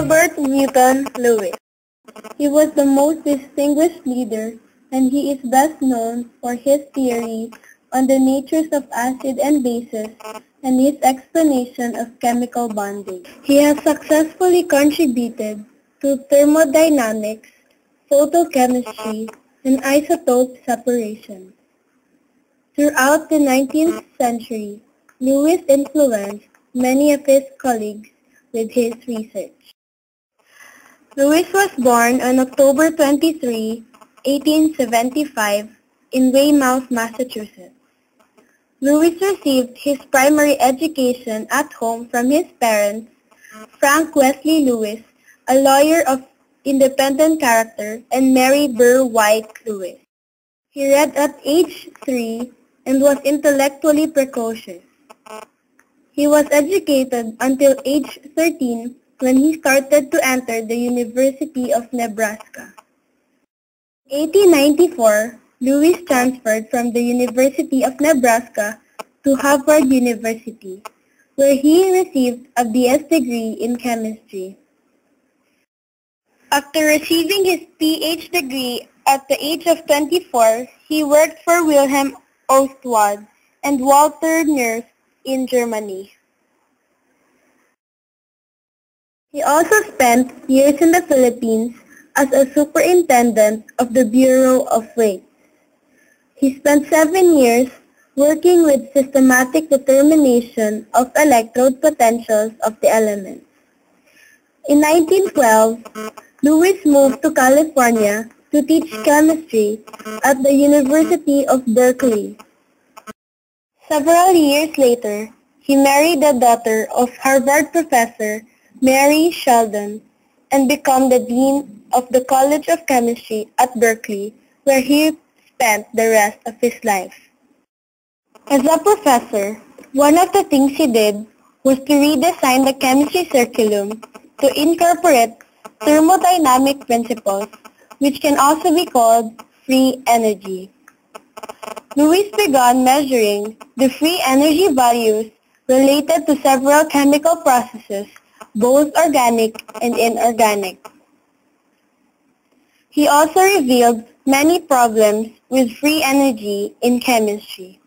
Gilbert Newton Lewis. He was the most distinguished leader, and he is best known for his theory on the natures of acid and bases and his explanation of chemical bonding. He has successfully contributed to thermodynamics, photochemistry, and isotope separation. Throughout the 19th century, Lewis influenced many of his colleagues with his research. Lewis was born on October 23, 1875, in Weymouth, Massachusetts. Lewis received his primary education at home from his parents, Frank Wesley Lewis, a lawyer of independent character, and Mary Burr White Lewis. He read at age 3 and was intellectually precocious. He was educated until age 13 when he started to enter the University of Nebraska. In 1894, Lewis transferred from the University of Nebraska to Harvard University, where he received a BS degree in chemistry. After receiving his PhD degree at the age of 24, he worked for Wilhelm Ostwald and Walter Nurse in Germany. He also spent years in the Philippines as a superintendent of the Bureau of Weights. He spent 7 years working with systematic determination of electrode potentials of the elements. In 1912, Lewis moved to California to teach chemistry at the University of Berkeley. Several years later, he married the daughter of Harvard professor Mary Sheldon and became the dean of the College of Chemistry at Berkeley, where he spent the rest of his life. As a professor, one of the things he did was to redesign the chemistry curriculum to incorporate thermodynamic principles, which can also be called free energy. Lewis began measuring the free energy values related to several chemical processes, both organic and inorganic. He also revealed many problems with free energy in chemistry.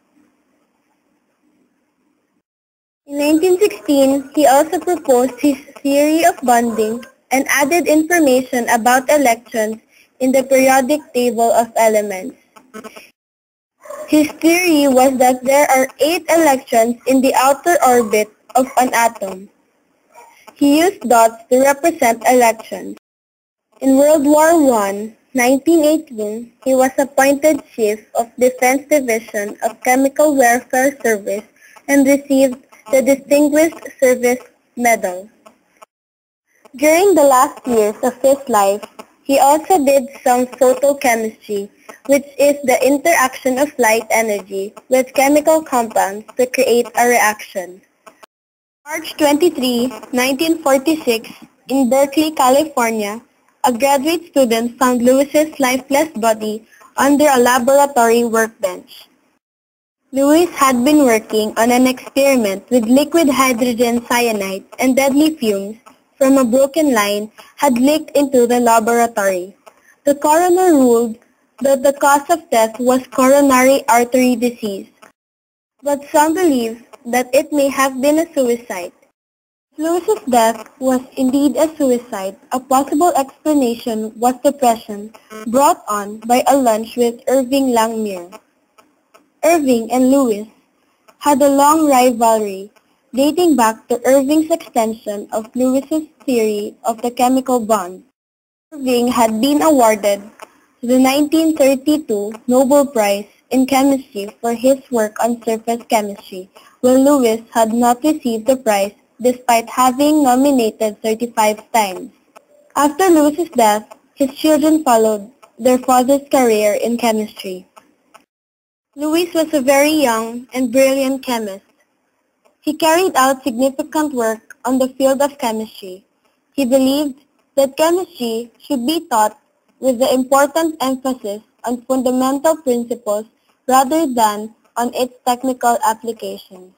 In 1916, he also proposed his theory of bonding and added information about electrons in the periodic table of elements. His theory was that there are 8 electrons in the outer orbit of an atom. He used dots to represent electrons. In World War I, 1918, he was appointed Chief of Defense Division of Chemical Warfare Service and received the Distinguished Service Medal. During the last years of his life, he also did some photochemistry, which is the interaction of light energy with chemical compounds to create a reaction. March 23, 1946, in Berkeley, California, a graduate student found Lewis's lifeless body under a laboratory workbench. Lewis had been working on an experiment with liquid hydrogen cyanide, and deadly fumes from a broken line had leaked into the laboratory. The coroner ruled that the cause of death was coronary artery disease, but some believe that it may have been a suicide. If Lewis's death was indeed a suicide, a possible explanation was depression brought on by a lunch with Irving Langmuir. Irving and Lewis had a long rivalry dating back to Irving's extension of Lewis's theory of the chemical bond. Irving had been awarded the 1932 Nobel Prize in Chemistry for his work on surface chemistry, while Lewis had not received the prize despite having nominated 35 times. After Lewis's death, his children followed their father's career in chemistry. Lewis was a very young and brilliant chemist. He carried out significant work on the field of chemistry. He believed that chemistry should be taught with the important emphasis on fundamental principles rather than on its technical applications.